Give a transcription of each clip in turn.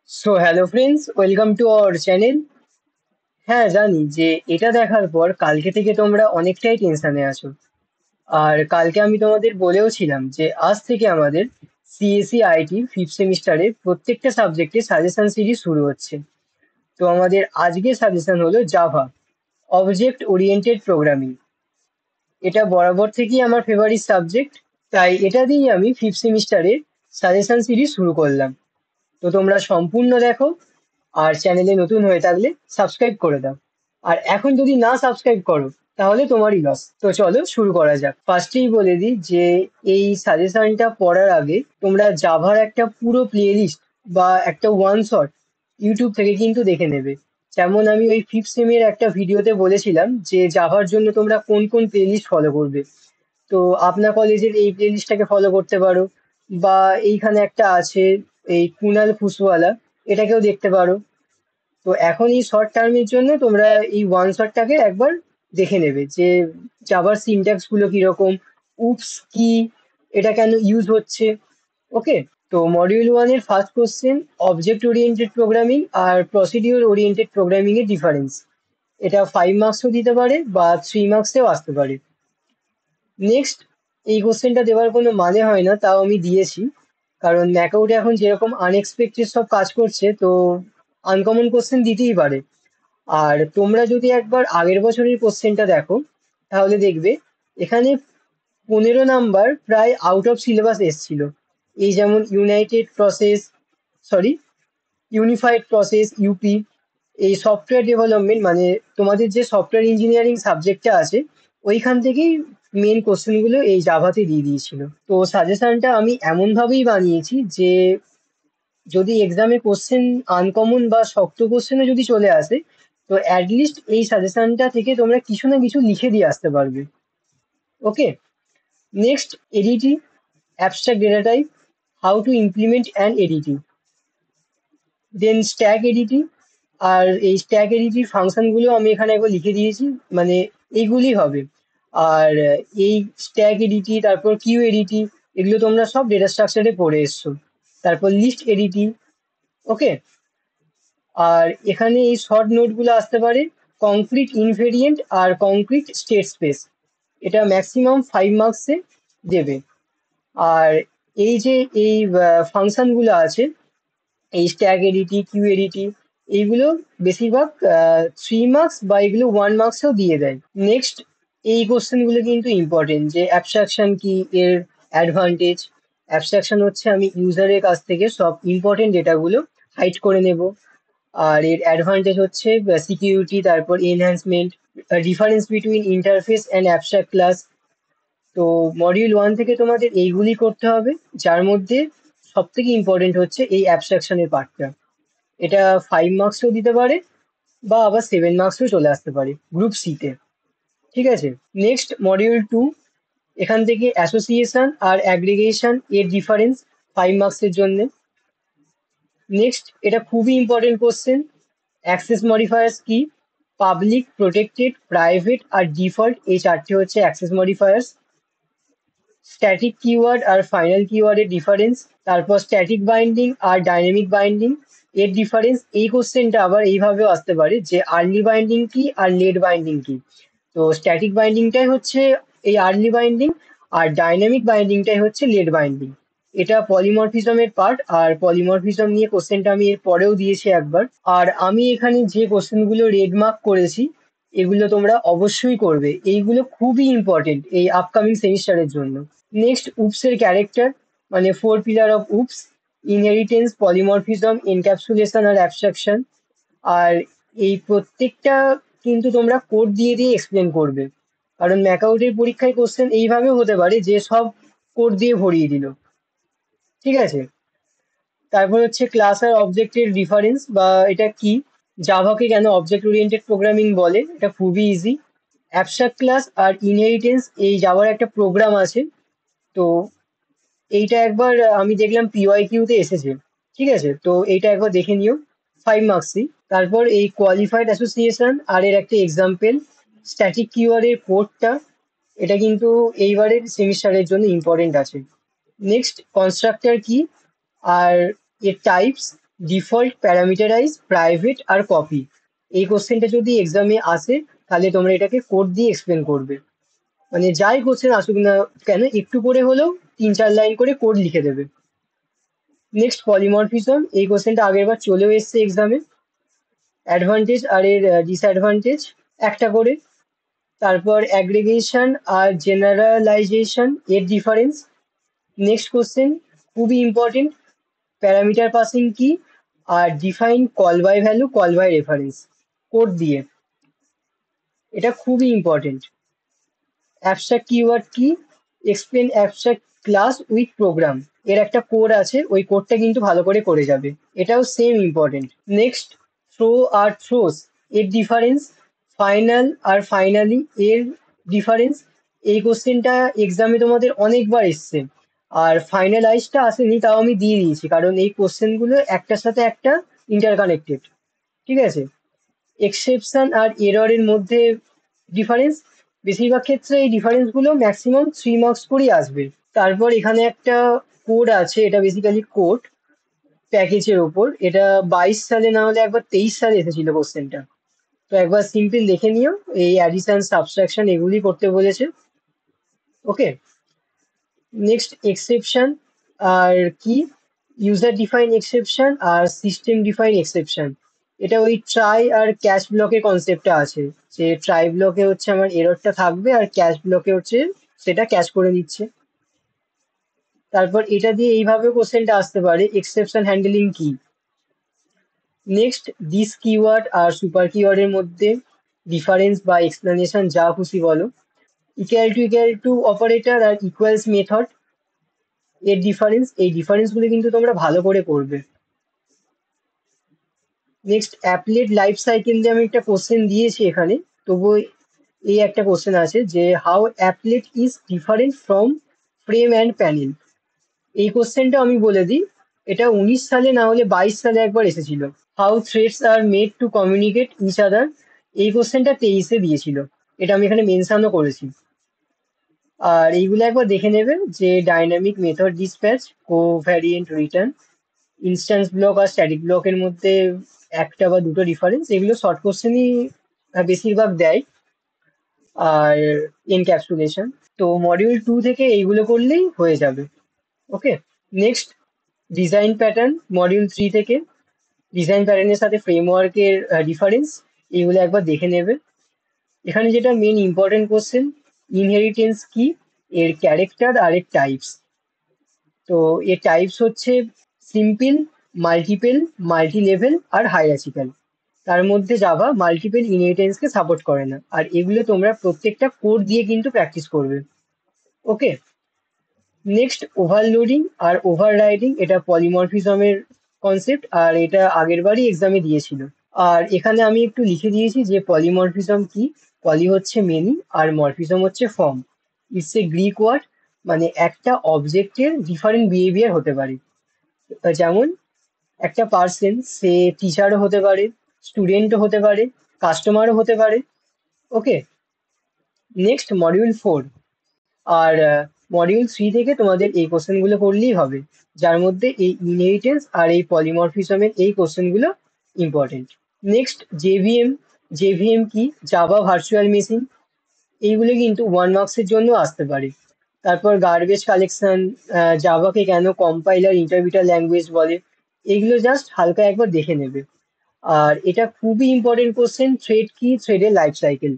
So hello friends, welcome to our channel. হ্যাঁ জানি যে এটা দেখার পর কালকে থেকে তোমরা অনেকটাই টেনশনে আছো। আর কালকে আমি তোমাদের বলেও ছিলাম যে আজ থেকে আমাদের সিএসসি আইটি ফিফথ সেমিস্টারের প্রত্যেকটা সাবজেক্টে সাজেশন সিরিজ শুরু হচ্ছে। তো আমাদের আজকের সাজেশন হলো জাভা, অবজেক্ট ওরিয়েন্টেড প্রোগ্রামিং। এটা বরাবর থেকেই আমার ফেভারিট সাবজেক্ট, তাই এটা দিয়েই আমি ফিফথ সেমিস্টারের সাজেশন সিরিজ শুরু করলাম। তো তোমরা সম্পূর্ণ দেখো, আর চ্যানেলে নতুন হয়ে থাকলে সাবস্ক্রাইব করে দাও। আর এখন যদি না সাবস্ক্রাইব করো তাহলে তোমারই লস। তো চলো শুরু করা যাক। ফার্স্টেই বলে দিই যে এই সাজেশনটা পড়ার আগে তোমরা জাভার একটা পুরো প্লেলিস্ট বা একটা ওয়ান শট ইউটিউব থেকে কিন্তু দেখে নেবে। যেমন আমি ওই ফিফথ সেমের একটা ভিডিওতে বলেছিলাম যে জাভার জন্য তোমরা কোন কোন প্লেলিস্ট ফলো করবে। তো আপনার কলেজের এই প্লেলিস্টটাকে ফলো করতে পারো, বা এইখানে একটা আছে এই কুনাল ফুসওয়ালা, এটাকেও দেখতে পারো। তো এখন এই শর্ট টার্মের জন্য তোমরা এই ওয়ান শটটাকে একবার দেখে নেবে যে জাভার সিনট্যাক্স গুলো কিরকম, উপস কি, এটা কেন ইউজ হচ্ছে। ওকে। তো মডিউল ওয়ানের first question, object oriented programming আর প্রসিডিওর ওরিয়েন্টেড প্রোগ্রামিং এর ডিফারেন্স। এটা 5 মার্কসও দিতে পারে বা 3 মার্কসেও আসতে পারে। নেক্সট, এই কোশ্চেনটা দেওয়ার কোনো মানে হয় না, তাও আমি দিয়েছি কারণ ম্যাকআউটে এখন যেরকম আনএক্সপেক্টেড সব কাজ করছে, তো আনকমন কোশ্চেন দিতেই পারে। আর তোমরা যদি একবার আগের বছরের কোশ্চেনটা দেখো তাহলে দেখবে এখানে 15 নাম্বার প্রায় আউট অফ সিলেবাস এসছিল। এই যেমন United process, sorry, unified process UP, এই সফটওয়্যার ডেভেলপমেন্ট, মানে তোমাদের যে সফটওয়্যার ইঞ্জিনিয়ারিং সাবজেক্টটা আছে ওইখান থেকেই মেন কোশ্চেনগুলো এই জাভাতে দিয়ে দিয়েছিল। তো সাজেশনটা আমি এমনভাবেই বানিয়েছি যে যদি এক্সামে কোশ্চেন আনকমন বা শক্ত কোশ্চেনও যদি চলে আসে, তো অ্যাটলিস্ট এই সাজেশনটা থেকে তোমরা কিছু না কিছু লিখে দিয়ে আসতে পারবে। Okay. Next, ADT, abstract data type, how to implement and ADT, then stack ADT. আর এই স্ট্যাক এডিটি ফাংশনগুলো আমি এখানে একবার লিখে দিয়েছি, মানে এইগুলি হবে। আর এই স্ট্যাক এডিটি, তারপর কিউ এডিটি, এগুলো তোমরা সব ডেটা স্ট্রাকচারে পড়ে এসছো। তারপর লিস্ট এডিটি। ওকে। আর এখানে এই শর্ট নোটগুলো আসতে পারে, কংক্রিট ইনভেরিয়েন্ট আর কংক্রিট স্টেট স্পেস। এটা ম্যাক্সিমাম 5 মার্কসে দেবে। আর এই যে এই ফাংশনগুলো আছে, এই স্ট্যাক এডিটি, কিউ এডিটি, এইগুলো বেশিরভাগ 3 মার্কস বা এগুলো 1 মার্কসেও দিয়ে দেয়। নেক্সট, এই কোশ্চেনগুলো কিন্তু ইম্পর্টেন্ট যে অ্যাবস্ট্রাকশন কি, এর অ্যাডভান্টেজ। অ্যাবস্ট্রাকশন হচ্ছে আমি ইউজারের কাছ থেকে সব ইম্পর্টেন্ট ডেটাগুলো হাইড করে নেব। আর এর অ্যাডভান্টেজ হচ্ছে সিকিউরিটি, তারপর enhancement, difference between interface and abstract class. তো মডিউল ওয়ান থেকে তোমাদের এইগুলি করতে হবে, যার মধ্যে সব থেকে ইম্পর্টেন্ট হচ্ছে এই অ্যাবস্ট্রাকশনের পার্টটা। এটা 5 মার্কসও দিতে পারে বা আবার 7 মার্কসও চলে আসতে পারে গ্রুপ সিতে। ঠিক আছে। নেক্সট, মডিউল টু, এখান থেকে অ্যাসোসিয়েশন আর অ্যাগ্রিগেশন এর ডিফারেন্স 5 মার্কসের জন্য। নেক্সট, এটা খুবই ইম্পর্টেন্ট কোশ্চেন, অ্যাক্সেস মডিফায়ার্স কি, পাবলিক, প্রোটেক্টেড, প্রাইভেট আর ডিফল্ট, এই চারটে হচ্ছে অ্যাক্সেস মডিফায়ার্স। স্ট্যাটিক কিওয়ার্ড আর ফাইনাল কিওয়ার্ডের ডিফারেন্স, তারপর স্ট্যাটিক বাইন্ডিং আর ডাইনামিক বাইন্ডিং এর ডিফারেন্স। এই কোশ্চেনটা আবার এইভাবেও আসতে পারে যে আর্লি বাইন্ডিং কি আর লেট বাইন্ডিং কি। তো স্ট্যাটিক বাইন্ডিংটাই হচ্ছে এই আর্লি বাইন্ডিং, আর ডাইনামিক বাইন্ডিংটাই হচ্ছে লেট বাইন্ডিং। এটা পলিমরফিজমের পার্ট, আর পলিমরফিজম নিয়ে কোশ্চেনটা আমি এর পরেও দিয়েছি একবার। আর আমি এখানে যে কোশ্চেনগুলো রেড মার্ক করেছি এগুলো তোমরা অবশ্যই করবে, এইগুলো খুবই ইম্পর্টেন্ট এই আপকামিং সেমিস্টারের জন্য। নেক্সট, উপসের ক্যারেক্টার, মানে 4 pillar of OOPS, inheritance, polymorphism, encapsulation আর অ্যাবস্ট্রাকশন। আর এই প্রত্যেকটা কিন্তু তোমরা কোড দিয়ে দিয়ে এক্সপ্লেন করবে, কারণ ম্যাকআউটের পরীক্ষায় কোশ্চেন এইভাবেও হতে পারে যে সব কোড দিয়ে ভরিয়ে দিল। ঠিক আছে। তারপর হচ্ছে ক্লাস আর অবজেক্টের ডিফারেন্স, বা এটা কি, জাভাকে কেন অবজেক্ট ওরিয়েন্টেড প্রোগ্রামিং বলে, এটা খুবই ইজি। অ্যাবস্ট্রাক্ট ক্লাস আর ইনহেরিটেন্স, এই জাভার একটা প্রোগ্রাম আছে। তো এইটা একবার আমি দেখলাম পিওয়াই কিউতে এসেছে। ঠিক আছে, তো এইটা একবার দেখে নিও, 5 মার্কসই। তারপর এই কোয়ালিফাইড অ্যাসোসিয়েশন আর এর একটা এক্সাম্পল, স্ট্যাটিক কিওয়ার্ডের কোডটা, এটা কিন্তু এইবারের সেমিস্টারের জন্য ইম্পর্টেন্ট আছে। নেক্সট, কনস্ট্রাক্টর কি আর এর টাইপস, ডিফল্ট প্যারামিটারাইজ প্রাইভেট আর কপি। এই কোশ্চেনটা যদি এক্সামে আসে তাহলে তোমরা এটাকে কোড দিয়ে এক্সপ্লেন করবে। মানে যাই কোশ্চেন আসুক না কেন একটু করে হলেও 3-4 লাইন করে কোড লিখে দেবে। নেক্সট পলিমরফিজম, এই কোশ্চেনটা আগের বার চলেও এসছে এক্সামে। অ্যাডভান্টেজ আর এর ডিসঅ্যাডভান্টেজ একটা করে। তারপর অ্যাগ্রিগেশন আর জেনারেলাইজেশন এর ডিফারেন্স। নেক্সট কোশ্চেন খুবই ইম্পর্টেন্ট, প্যারামিটার পাসিং কি আর define call by value call by reference code দিয়ে, এটা খুবই ইম্পর্টেন্ট। অ্যাবস্ট্রাক্ট কিওয়ার্ড কি, explain abstract class with program, এর একটা কোড আছে, ওই কোডটা কিন্তু ভালো করে করে যাবে, এটাও সেম ইম্পর্টেন্ট। নেক্সট থ্রো আর থ্রোস এর ডিফারেন্স, ফাইনাল আর ফাইনালি এর ডিফারেন্স। এই কোশ্চেনটা এক্সামে তোমাদের অনেকবার এসছে, আর ফাইনালাইজটা আসেনি, তাও আমি দিয়ে দিয়েছি কারণ এই কোশ্চেনগুলো একটার সাথে একটা ইন্টারকানেক্টেড। ঠিক আছে। এক্সেপশন আর এররের মধ্যে ডিফারেন্স, বেশিরভাগ ক্ষেত্রে এই ডিফারেন্সগুলো ম্যাক্সিমাম 3 মার্কস করেই আসবে। তারপর এখানে একটা কোড আছে, এটা বেসিক্যালি কোড প্যাকেজের ওপর, এটা 22 সালে না হলে একবার 23 সালে এসেছিল কোশ্চেনটা। তো একবার সিম্পল দেখে নিও, এই অ্যাডিশন সাবট্রাকশন এগুলি করতে বলেছে। ওকে। নেক্সট এক্সেপশন আর কি, ইউজার ডিফাইন এক্সেপশন আর সিস্টেম ডিফাইন এক্সেপশন। এটা ওই ট্রাই আর ক্যাচ ব্লকের কনসেপ্টটা আছে, যে ট্রাই ব্লকে হচ্ছে আমার এররটা থাকবে আর ক্যাচ ব্লকে হচ্ছে সেটা ক্যাচ করে নিচ্ছে। তারপর এটা দিয়ে এইভাবে কোশ্চেনটা আসতে পারে, এক্সেপশন হ্যান্ডলিং কি। নেক্সট দিস কিওয়ার্ড আর সুপার কিওয়ার্ডের মধ্যে ডিফারেন্স বা এক্সপ্লেনেশন যা খুশি বলো। ইকুয়াল টু অপারেটর আর ইকুয়ালস মেথড এর ডিফারেন্স, এই ডিফারেন্সগুলো কিন্তু তোমরা ভালো করে করবে। নেক্সট অ্যাপলেট লাইফ সাইকেল দিয়ে আমি একটা কোশ্চেন দিয়েছি এখানে, তবুও এই একটা কোশ্চেন আছে যে how applet is different from frame and panel. এই কোশ্চেনটা আমি বলে দিই, এটা 19 সালে না হলে 22 সালে একবার এসেছিল। How threads are made to communicate each other, এই কোশ্চেনটা 23-এ দিয়েছিল, এটা আমি এখানে মেনশনও করেছি। আর এইগুলো একবার দেখে নেবে, যে dynamic method dispatch, covariant return, instance block আর স্ট্যাটিক ব্লকের মধ্যে একটা বা দুটো ডিফারেন্স, এগুলো শর্ট কোশ্চেনই বেশিরভাগ দেয়। আর এনক্যাপসুলেশন, তো মডিউল 2 থেকে এইগুলো করলেই হয়ে যাবে। ওকে। নেক্সট ডিজাইন প্যাটার্ন, মডিউল 3 থেকে ডিজাইন প্যাটার্নের সাথে ফ্রেমওয়ার্কের ডিফারেন্স, এইগুলো একবার দেখে নেবে। এখানে যেটা মেন ইম্পর্টেন্ট কোশ্চেন, ইনহেরিটেন্স কি, এর ক্যারেক্টার আর এর টাইপস। তো এর টাইপস হচ্ছে সিম্পল, মাল্টিপল, মাল্টি লেভেল আর হাইরার্চিক্যাল। তার মধ্যে জাভা মাল্টিপল ইনহেরিটেন্সকে সাপোর্ট করে না, আর এগুলো তোমরা প্রত্যেকটা কোড দিয়ে কিন্তু প্র্যাকটিস করবে। ওকে। নেক্সট ওভারলোডিং আর ওভাররাইডিং, এটা পলিমরফিজমের কনসেপ্ট, আর এটা আগের বারই এক্সামে দিয়েছিল। আর এখানে আমি একটু লিখে দিয়েছি যে পলিমরফিজম কি। পলি হচ্ছে মেনি আর মরফিজম হচ্ছে form. It's a Greek word, মানে একটা অবজেক্টের ডিফারেন্ট বিহেভিয়ার হতে পারে। যেমন একটা পার্সন, সে টিচারও হতে পারে, স্টুডেন্টও হতে পারে, কাস্টমারও হতে পারে। ওকে। নেক্সট মডিউল 4, আর মডিউল 3 থেকে তোমাদের এই কোশ্চেনগুলো করলেই হবে, যার মধ্যে এই ইনহেরিটেন্স আর এই পলিমরফিজমের এই কোশ্চেনগুলো ইম্পর্টেন্ট। নেক্সট জেভিএম, জেভিএম কি, জাভা ভার্চুয়াল মেশিন, এইগুলো কিন্তু 1 মার্কসের জন্য আসতে পারে। তারপর গার্বেজ কালেকশন, জাভাকে কেন কম্পাইলার ইন্টারপ্রিটার ল্যাঙ্গুয়েজ বলে, এইগুলো জাস্ট হালকা একবার দেখে নেবে। আর এটা খুবই ইম্পর্টেন্ট কোশ্চেন, থ্রেড কি, থ্রেডের লাইফ সাইকেল,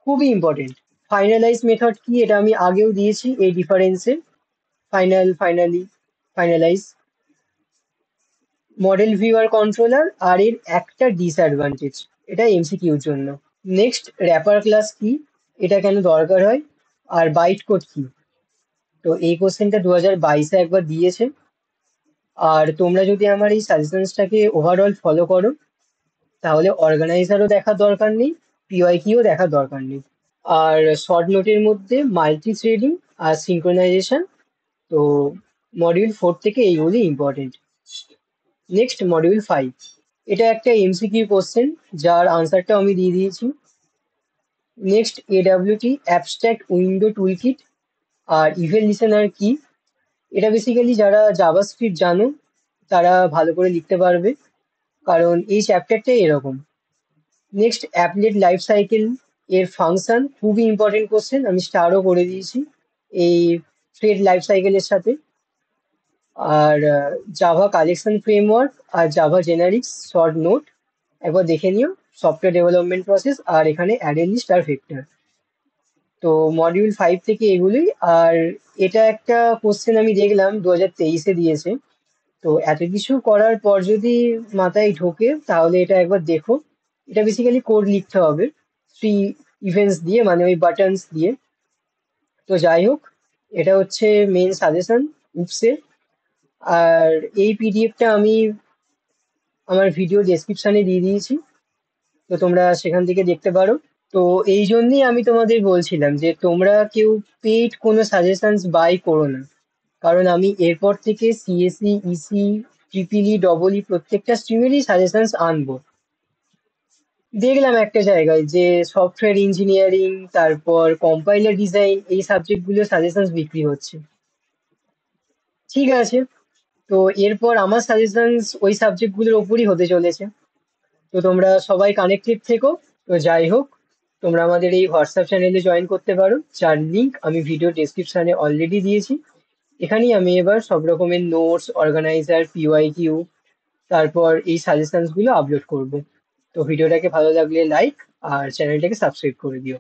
খুবই ইম্পর্টেন্ট। ফাইনালাইজ মেথড কি, এটা আমি আগেও দিয়েছি এই ডিফারেন্সে, final, finally, finalize. Model viewer controller আর এর একটা ডিসঅ্যাডভান্টেজ, এটা এমসিকিউর জন্য। নেক্সট র্যাপার ক্লাস কি, এটা কেন দরকার হয়, আর বাইট কোড কি। তো এই কোশ্চেনটা 2022-এ একবার দিয়েছে। আর তোমরা যদি আমার এই সাজেশনসটাকে ওভারঅল ফলো করো তাহলে অর্গানাইজারও দেখার দরকার নেই, পিওয়াইকিও দেখার দরকার নেই। আর শর্ট নোটের মধ্যে মাল্টি থ্রেডিং আর সিঙ্ক্রোনাইজেশন, তো মডিউল 4 থেকে এইগুলি ইম্পর্টেন্ট। নেক্সট মডিউল 5, এটা একটা এমসিকিউ কোশ্চেন যার আনসারটা আমি দিয়ে দিয়েছি। নেক্সট এডাব্লিউটি অ্যাবস্ট্রাক্ট উইন্ডো টুলকিট আর ইভেন্ট লিসেনার কি, এটা বেসিক্যালি যারা জাভাস্ক্রিপ্ট জানো তারা ভালো করে লিখতে পারবে, কারণ এই চ্যাপ্টারটাই এরকম। নেক্সট, অ্যাপলেট লাইফ সাইকেল এর ফাংশন, খুবই ইম্পর্টেন্ট কোশ্চেন, আমি স্টারও করে দিয়েছি এই থ্রেড লাইফ সাইকেলের সাথে। আর জাভা কালেকশন ফ্রেমওয়ার্ক আর জাভা জেনারিক্স শর্ট নোট একবার দেখে নিও। সফটওয়্যার ডেভেলপমেন্ট প্রসেস, আর এখানে অ্যারে লিস্ট আর ভেক্টর। তো মডিউল 5 থেকে এগুলোই। আর এটা একটা কোশ্চেন আমি দেখলাম 2023-এ দিয়েছে। তো এত কিছু করার পর যদি মাথায় ঢোকে তাহলে এটা একবার দেখো। এটা বেসিক্যালি কোড লিখতে হবে 3 ইভেন্টস দিয়ে, মানে ওই বাটনস দিয়ে। তো যাই হোক, এটা হচ্ছে মেন সাজেশন উপসে। আর এই পিডিএফটা আমি আমার ভিডিও ডেসক্রিপশনে দিয়ে দিয়েছি, তো তোমরা সেখান থেকে দেখতে পারো। তো এই জন্যই আমি তোমাদের বলছিলাম যে তোমরা কেউ পেইড কোনো সাজেশনস বাই করো না, কারণ আমি এরপর থেকে সিএসসি, ইসি, ট্রিপল ই, ডবল ই প্রত্যেকটা স্ট্রিমেরই সাজেশনস আনবো। দেখলাম একটা জায়গায় যে সফটওয়্যার ইঞ্জিনিয়ারিং, তারপর কম্পাইলার ডিজাইন, এই সাবজেক্টগুলো সাজেশনস বিক্রি হচ্ছে। ঠিক আছে, তো এরপর আমার সাজেশনস ওই সাবজেক্টগুলোর ওপরই হতে চলেছে। তো তোমরা সবাই কানেক্টেড থেকো। তো যাই হোক, তোমরা আমাদের এই হোয়াটসঅ্যাপ চ্যানেলে জয়েন করতে পারো, যার লিঙ্ক আমি ভিডিও ডেসক্রিপশনে অলরেডি দিয়েছি। এখানেই আমি এবার সব রকমের নোটস, অর্গানাইজার, পিওয়াই কিউ, তারপর এই সাজেশনস গুলো আপলোড করব। তো ভিডিওটাকে ভালো লাগলে লাইক আর চ্যানেলটাকে সাবস্ক্রাইব করে দিও।